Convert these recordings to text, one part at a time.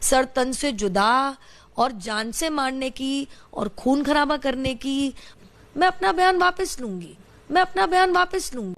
سر تن سے جدا اور جان سے مارنے کی اور خون خرابہ کرنے کی، میں اپنا بیان واپس لوں گی،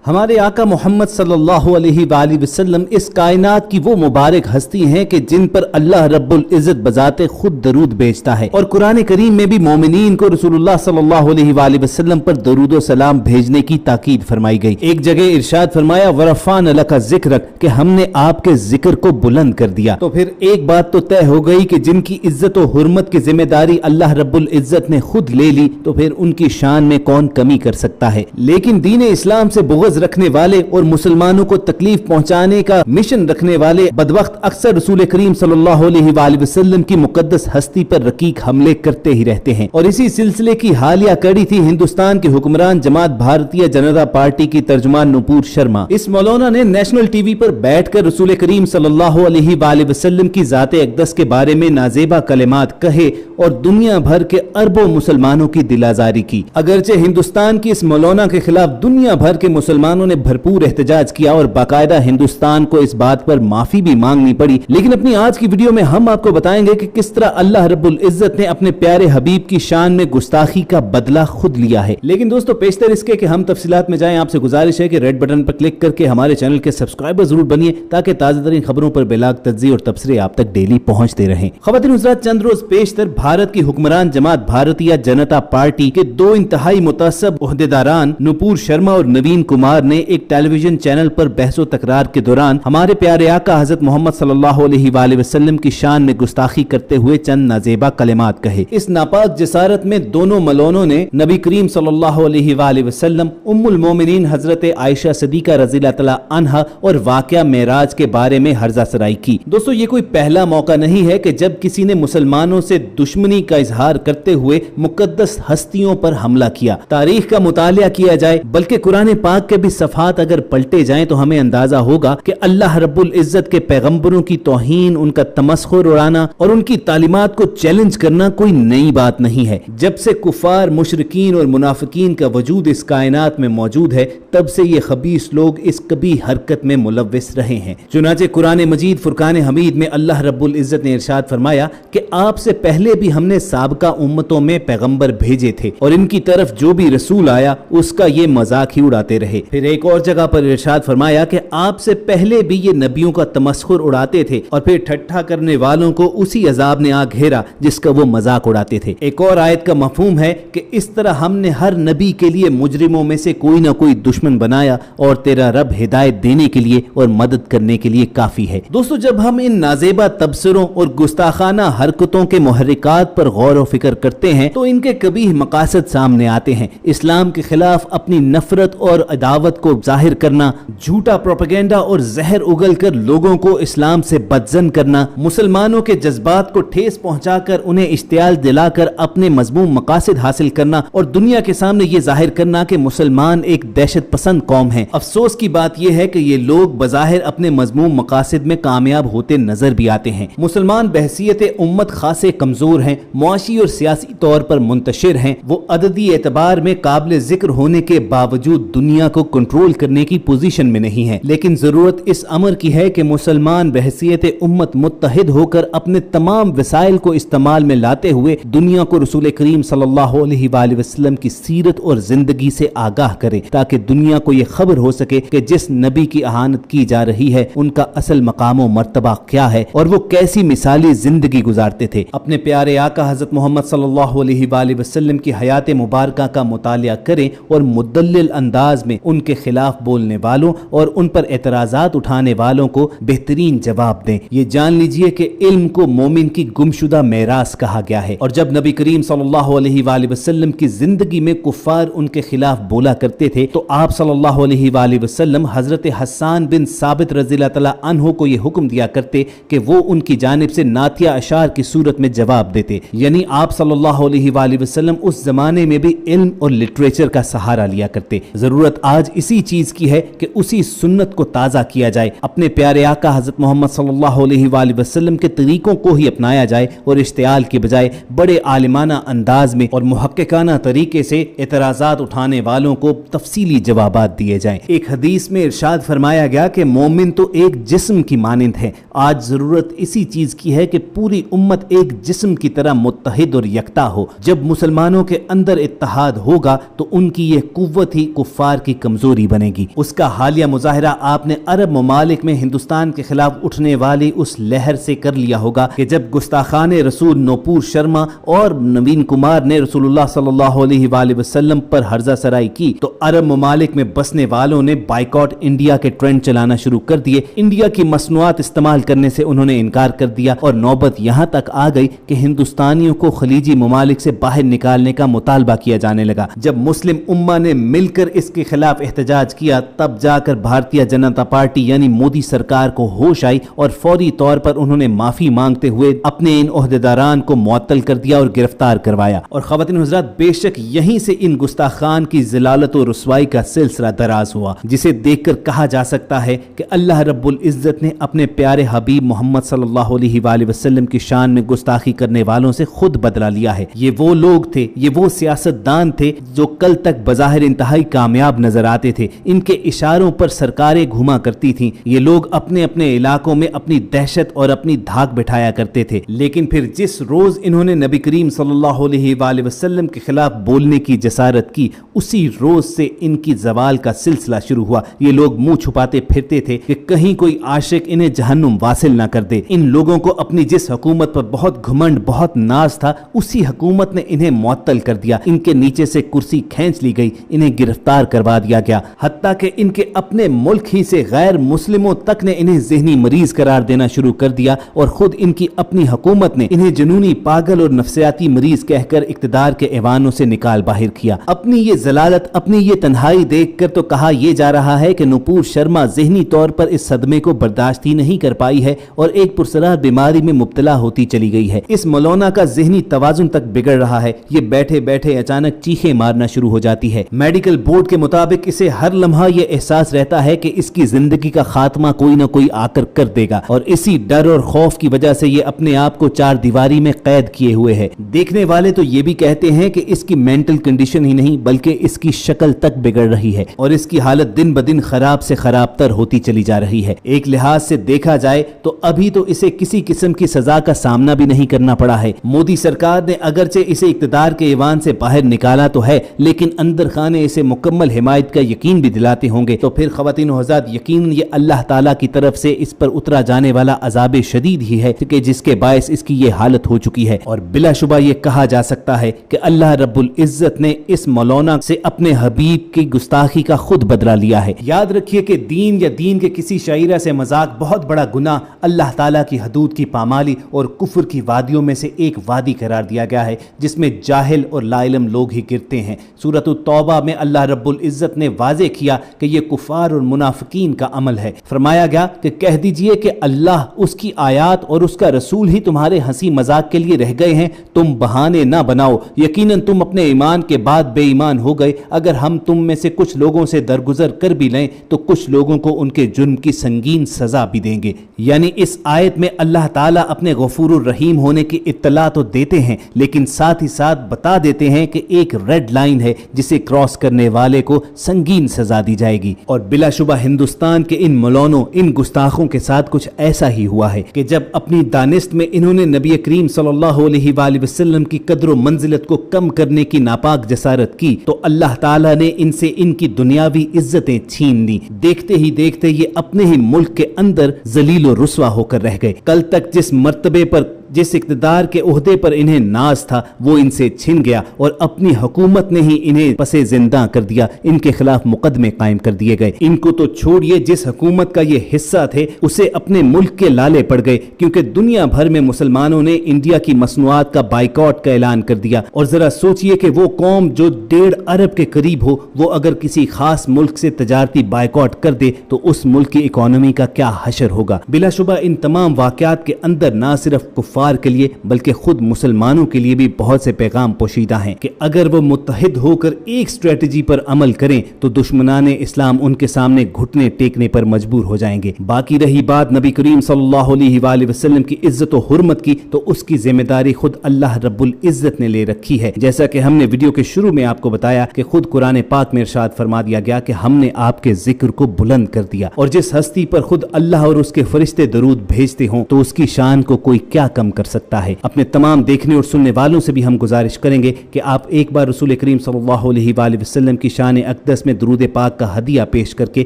ہمارے آقا محمد صلی اللہ علیہ وآلہ وسلم اس کائنات کی وہ مبارک ہستی ہیں کہ جن پر اللہ رب العزت بذات خود درود بھیجتا ہے، اور قرآن کریم میں بھی مومنین کو رسول اللہ صلی اللہ علیہ وآلہ وسلم پر درود و سلام بھیجنے کی تاکید فرمائی گئی۔ ایک جگہ ارشاد فرمایا وَرَفَعْنَا لَكَ ذِكْرَكَ، کہ ہم نے آپ کے ذکر کو بلند کر دیا۔ تو پھر ایک بات تو طے ہو گئی کہ جن کی عزت و حرمت کی ذمہ داری اللہ رب العزت نے خود لے لی، تو پھر ان کی شان میں کون کمی کر سکتا ہے۔ لیکن دین اسلام سے بغض رکھنے والے اور مسلمانوں کو تکلیف پہنچانے کا مشن رکھنے والے بدبخت اکثر رسول کریم صلی اللہ علیہ وآلہ وسلم کی مقدس ہستی پر رقیق حملے کرتے ہی رہتے ہیں، اور اسی سلسلے کی حالیہ کڑی تھی ہندوستان کے حکمران جماعت بھارتیہ جنتا پارٹی کی ترجمان نپور شرما۔ اس مولانا نے نیشنل ٹی وی پر بیٹھ کر رسول کریم صلی اللہ علیہ وآلہ وسلم کی ذات اقدس کے بارے میں نازیبا کلمات کہے اور دنیا بھر کے اربوں مسلمانوں کی دل آزاری کی۔ اگرچہ ہندوستان کی اس مولانا کے خلاف دنیا بھر کے مسلمانوں نے بھرپور احتجاج کیا اور باقاعدہ ہندوستان کو اس بات پر معافی بھی مانگنی پڑی، لیکن اپنی آج کی ویڈیو میں ہم آپ کو بتائیں گے کہ کس طرح اللہ رب العزت نے اپنے پیارے حبیب کی شان میں گستاخی کا بدلہ خود لیا ہے۔ لیکن دوستو پیشتر اس کے کہ ہم تفصیلات میں جائیں، آپ سے گزارش ہے کہ ریڈ بٹن پر کلک کر کے ہمارے چینل کے سبسکرائبر ضرور بنیے تاکہ تازہ ترین خبروں پر بلاگ تجزیے اور تبصرے آپ تک ڈیلی پہنچتے رہیں۔ خواتین حضرات، چند روز پیشتر بھارت کی حکمران جماعت بھارتیہ جنتا پارٹی کے دو انتہائی متعصب عہدیداران نپور شرما اور نوین کمار نے ایک ٹیلی ویژن چینل پر بحث و تکرار کے دوران ہمارے پیارے آقا حضرت محمد صلی اللہ علیہ وآلہ وسلم کی شان میں گستاخی کرتے ہوئے چند نازیبا کلمات کہے۔ اس ناپاک جسارت میں دونوں ملونوں نے نبی کریم صلی اللہ علیہ وآلہ وسلم، ام المومنین حضرت عائشہ صدیقہ رضی اللہ تعالی عنہا اور واقعہ معراج کے بارے میں ہرزہ سرائی کی۔ دوستو یہ کوئی پہلا موقع نہیں ہے کہ جب کسی نے مسلمانوں سے دشمنی کا اظہار کرتے ہوئے مقدس ہستیوں پر حملہ کیا۔ تاریخ کا مطالعہ کیا جائے، بلکہ قرآن پاک کے بھی صفحات اگر پلٹے جائیں تو ہمیں اندازہ ہوگا کہ اللہ رب العزت کے پیغمبروں کی توہین، ان کا تمسخر اڑانا اور ان کی تعلیمات کو چیلنج کرنا کوئی نئی بات نہیں ہے۔ جب سے کفار، مشرکین اور منافقین کا وجود اس کائنات میں موجود ہے، تب سے یہ خبیث لوگ اس کبھی حرکت میں ملوث رہے ہیں۔ چنانچہ قرآن مجید فرقان حمید میں اللہ رب العزت نے ارشاد فرمایا کہ آپ سے پہلے بھی ہم نے سابقہ امتوں میں پیغمبر بھیجے تھے اور ان کی طرف جو بھی رسول آیا اس کا یہ مذاق ہی اڑاتے رہے۔ پھر ایک اور جگہ پر ارشاد فرمایا کہ آپ سے پہلے بھی یہ نبیوں کا تمسخر اڑاتے تھے اور پھر ٹھٹھا کرنے والوں کو اسی عذاب نے آ گھیرا جس کا وہ مذاق اڑاتے تھے۔ ایک اور آیت کا مفہوم ہے کہ اس طرح ہم نے ہر نبی کے لیے مجرموں میں سے کوئی نہ کوئی دشمن بنایا اور تیرا رب ہدایت دینے کے لیے اور مدد کرنے کے لیے کافی ہے۔ دوستو جب ہم ان نازیبا تبصروں اور گستاخانہ حرکتوں کے محرکات پر غور و فکر کرتے ہیں تو ان کے قبیح مقاصد سامنے آتے ہیں۔ اسلام کے خلاف اپنی نفرت اور عداوت کو ظاہر کرنا، جھوٹا پروپیگنڈا اور زہر اگل کر لوگوں کو اسلام سے بدظن کرنا، مسلمانوں کے جذبات کو ٹھیس پہنچا کر انہیں اشتعال دلا کر اپنے مذموم مقاصد حاصل کرنا اور دنیا کے سامنے یہ ظاہر کرنا کہ مسلمان ایک دہشت پسند قوم ہیں۔ افسوس کی بات یہ ہے کہ یہ لوگ بظاہر اپنے مذموم مقاصد میں کامیاب ہوتے نظر بھی آتے ہیں۔ مسلمان بحیثیت امت خاصے کمزور ہیں، معاشی اور سیاسی طور پر منتشر ہیں، وہ عددی اعتبار میں قابل ذکر ہونے کے باوجود دنیا کو کنٹرول کرنے کی پوزیشن میں نہیں ہے، لیکن ضرورت اس امر کی ہے کہ مسلمان بحیثیت امت متحد ہو کر اپنے تمام وسائل کو استعمال میں لاتے ہوئے دنیا کو رسول کریم صلی اللہ علیہ وآلہ وسلم کی سیرت اور زندگی سے آگاہ کرے، تاکہ دنیا کو یہ خبر ہو سکے کہ جس نبی کی اہانت کی جا رہی ہے ان کا اصل مقام و مرتبہ کیا ہے اور وہ کیسی مثالی زندگی گزارتے تھے۔ اپنے پیارے آقا حضرت محمد صلی اللہ علیہ وآلہ وسلم کی حیات مبارکہ کا مطالعہ کریں اور مدلل انداز میں ان کے خلاف بولنے والوں اور ان پر اعتراضات اٹھانے والوں کو بہترین جواب دیں۔ یہ جان لیجئے کہ علم کو مومن کی گمشدہ میراث کہا گیا ہے، اور جب نبی کریم صلی اللہ علیہ وآلہ وسلم کی زندگی میں کفار ان کے خلاف بولا کرتے تھے تو آپ صلی اللہ علیہ وآلہ وسلم حضرت حسان بن ثابت رضی اللہ تعالی عنہ کو یہ حکم دیا کرتے کہ وہ ان کی جانب سے نعتیہ اشعار کی صورت میں جواب دیتے، یعنی آپ صلی اللہ علیہ وآلہ وسلم اس زمانے میں بھی علم اور لٹریچر کا سہارا لیا کرتے۔ ضرورت آج اسی چیز کی ہے کہ اسی سنت کو تازہ کیا جائے، اپنے پیارے آقا حضرت محمد صلی اللہ علیہ وآلہ وسلم کے طریقوں کو ہی اپنایا جائے اور اشتعال کے بجائے بڑے عالمانہ انداز میں اور محققانہ طریقے سے اعتراضات اٹھانے والوں کو تفصیلی جوابات دیے جائیں۔ ایک حدیث میں ارشاد فرمایا گیا کہ مومن تو ایک جسم کی مانند ہے۔ آج ضرورت اسی چیز کی ہے کہ پوری امت ایک جسم کی طرح متحد اور یکتا ہو۔ جب مسلمانوں کے اندر اتحاد ہوگا تو ان کی یہ قوت ہی کفار کی کمزوری بنے گی۔ اس کا حالیہ مظاہرہ آپ نے عرب ممالک میں ہندوستان کے خلاف اٹھنے والی اس لہر سے کر لیا ہوگا کہ جب گستاخان رسول نوپور شرما اور نوین کمار نے رسول اللہ صلی اللہ علیہ وآلہ وسلم پر ہرزہ سرائی کی تو عرب ممالک میں بسنے والوں نے بائیکاٹ انڈیا کے ٹرینڈ چلانا شروع کر دیے۔ انڈیا کی مصنوعات استعمال کرنے سے انہوں نے انکار کر دیا اور نوبت یہاں تک آ گئی کہ ہندوستانیوں کو خلیجی ممالک سے باہر نکالنے کا مطالبہ کیا جانے لگا۔ جب مسلم امہ نے مل کر اس کے خلاف احتجاج کیا تب جا کر بھارتیہ جنتا پارٹی یعنی مودی سرکار کو ہوش آئی اور فوری طور پر انہوں نے معافی مانگتے ہوئے اپنے ان عہدیداران کو معطل کر دیا اور گرفتار کروایا۔ اور خواتین حضرات، بے شک یہیں سے ان گستاخان کی ذلالت و رسوائی کا سلسلہ دراز ہوا، جسے دیکھ کر کہا جا سکتا ہے کہ اللہ رب العزت نے اپنے پیارے حبیب محمد صلی اللہ علیہ وآلہ وسلم کی شان میں گستاخی کرنے والوں سے خود بدلہ لیا ہے۔ یہ وہ لوگ تھے، یہ وہ سیاستدان تھے جو کل تک بظاہر انتہائی کامیاب نظر آتے تھے، ان کے اشاروں پر سرکاریں گھوما کرتی تھیں، یہ لوگ اپنے اپنے علاقوں میں اپنی دہشت اور اپنی دھاک بٹھایا کرتے تھے، لیکن پھر جس روز انہوں نے نبی کریم صلی اللہ علیہ وآلہ وسلم کے خلاف بولنے کی جسارت کی اسی روز سے ان کی زوال کا سلسلہ شروع ہوا۔ یہ لوگ منہ چھپاتے پھرتے تھے کہ کہیں کوئی عاشق انہیں جہنم واصل نہ کر دے۔ ان لوگوں کو اپنی جس حکومت پر بہت گھمنڈ، بہت ناز تھا، اسی حکومت نے انہیں معطل کر دیا، ان کے نیچے سے کرسی کھینچ لی گئی، انہیں گرفتار کروا دیا گیا، حتیٰ کہ ان کے اپنے ملک ہی سے غیر مسلموں تک نے انہیں ذہنی مریض قرار دینا شروع کر دیا اور خود ان کی اپنی حکومت نے انہیں جنونی پاگل اور نفسیاتی مریض کہہ کر اقتدار کے ایوانوں سے نکال باہر کیا۔ اپنی یہ ذلالت، اپنی یہ تنہائی دیکھ کر تو کہا یہ جا رہا ہے کہ نوپور شرما ذہنی طور پر اس صدمے کو برداشت ہی نہیں کر پائی ہے اور ایک پرسرار بیماری میں مبتلا ہوتی چلی گئی ہے۔ اس مولانا کا ذہنی توازن تک بگڑ رہا ہے، یہ بیٹھے بیٹھے اچانک چیخیں مارنا شروع ہو جاتی ہے۔ میڈیکل بورڈ کے مطابق اسے ہر لمحہ یہ احساس رہتا ہے کہ اس کی زندگی کا خاتمہ کوئی نہ کوئی آ کر دے گا اور اسی ڈر اور خوف کی وجہ سے یہ اپنے آپ کو چار دیواری میں قید کیے ہوئے ہے۔ دیکھنے والے تو یہ بھی کہتے ہیں کہ اس کی مینٹل کنڈیشن ہی نہیں بلکہ اس کی شکل تک بگڑ رہی ہے اور اس کی حالت دن بدن خراب سے خراب تر ہوتی چلی جا رہی ہے۔ ایک لحاظ سے دیکھا جائے تو ابھی تو اسے کسی قسم کی سزا کا سامنا بھی نہیں کرنا پڑا ہے۔ مودی سرکار نے اگرچہ اسے اقتدار کے ایوان سے باہر نکالا تو ہے، لیکن اندر خانے اسے مکمل حمایت کا یقین بھی دلاتے ہوں گے، تو پھر خواتین و حضرات یقیناً یہ اللہ تعالیٰ کی طرف سے اس پر اترا جانے والا عذاب شدید ہی ہے کہ جس کے باعث اس کی یہ حالت ہو چکی ہے۔ اور بلا شبہ یہ کہا جا سکتا ہے کہ اللہ رب العزت نے اس مولانا سے اپنے حبیب کی گستاخی کا خود بدلہ لیا ہے۔ یاد رکھیے کہ دین یا دین کے کسی شعیرہ سے مذاق بہت بڑا گناہ، اللہ تعالیٰ کی حدود کی پامالی اور کفر کی وادیوں میں سے ایک وادی قرار دیا گیا ہے جس میں جاہل اور لا علم لوگ ہی گرتے ہیں۔ سورۃ التوبہ میں اللہ رب العزت نے واضح کیا کہ یہ کفار اور منافقین کا عمل ہے۔ فرمایا گیا کہ کہہ دیجئے کہ اللہ، اس کی آیات اور اس کا رسول ہی تمہارے ہنسی مذاق کے لیے رہ گئے ہیں، تم بہانے نہ بناؤ، یقیناً تم اپنے ایمان کے بعد بے ایمان ہو گئے۔ اگر ہم تم میں سے کچھ لوگوں سے درگزر کر بھی لیں تو کچھ لوگوں کو ان کے جرم کی سنگین سزا بھی دیں گے۔ یعنی اس آیت میں اللہ تعالیٰ اپنے غفور الرحیم ہونے کی اطلاع تو دیتے ہیں لیکن ساتھ ہی ساتھ بتا دیتے ہیں کہ ایک ریڈ لائن ہے جسے کراس کرنے والے کو سنگین سزا دی جائے گی۔ اور بلا شبہ ہندوستان کے ان مولانوں، ان گستاخوں کے ساتھ کچھ ایسا ہی ہوا ہے کہ جب اپنی دانست میں انہوں نے نبی کریم صلی اللہ علیہ وآلہ وسلم کی قدر و منزلت کو کم کرنے کی ناپاک جسارت کی تو اللہ تعالیٰ نے ان سے ان کی دنیاوی عزتیں چھین لی۔ دیکھتے ہی دیکھتے یہ اپنے ہی ملک کے اندر ذلیل و رسوا ہو کر رہ گئے۔ کل تک جس مرتبے پر، جس اقتدار کے عہدے پر انہیں ناز تھا وہ ان سے چھن گیا اور اپنی حکومت نے ہی انہیں پسے زندہ کر دیا، ان کے خلاف مقدمے قائم کر دیے گئے۔ ان کو تو چھوڑیے، جس حکومت کا یہ حصہ تھے اسے اپنے ملک کے لالے پڑ گئے کیونکہ دنیا بھر میں مسلمانوں نے انڈیا کی مصنوعات کا بائیکاٹ کا اعلان کر دیا۔ اور ذرا سوچئے کہ وہ قوم جو 1.5 ارب کے قریب ہو، وہ اگر کسی خاص ملک سے تجارتی بائیکاٹ کر دے تو اس ملک کی اکانومی کا کیا حشر ہوگا۔ بلا شبہ ان تمام واقعات کے اندر نہ صرف کفار کے لیے بلکہ خود مسلمانوں کے لیے بھی بہت سے پیغام پوشیدہ ہیں کہ اگر وہ متحد ہو کر ایک اسٹریٹجی پر عمل کریں تو دشمنان اسلام ان کے سامنے گھٹنے ٹیکنے پر مجبور ہو جائیں گے۔ باقی رہی بات نبی کریم صلی اللہ علیہ وآلہ وسلم کی عزت و حرمت کی، تو اس کی ذمہ داری خود اللہ رب العزت نے لے رکھی ہے، جیسا کہ ہم نے ویڈیو کے شروع میں آپ کو بتایا کہ خود قرآن پاک میں ارشاد فرما دیا گیا کہ ہم نے آپ کے ذکر کو بلند کر دیا، اور جس ہستی پر خود اللہ اور اس کے فرشتے درود بھیجتے ہوں تو اس کی شان کو کوئی کیا کم کر سکتا ہے۔ اپنے تمام دیکھنے اور سننے والوں سے بھی ہم گزارش کریں گے کہ آپ ایک بار رسول کریم صلی اللہ علیہ وآلہ وسلم کی شان اقدس میں درود پاک کا ہدیہ پیش کر کے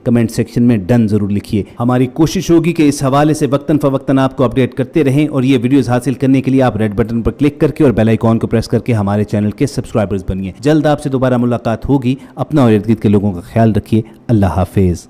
کمنٹ سیکشن میں ڈن ضرور لکھیے۔ ہماری کوشش ہوگی کہ اس حوالے سے وقتاً فوقتاً آپ کو اپڈیٹ کرتے رہیں، اور یہ ویڈیوز حاصل کرنے کے لیے آپ ریڈ بٹن پر کلک کر کے اور بیل آئیکن کو پریس کر کے ہمارے چینل کے سبسکرائبرز بنیے۔ جلد آپ سے دوبارہ ملاقات ہوگی۔ اپنا اور ارد گرد کے لوگوں کا خیال رکھیے۔ اللہ حافظ۔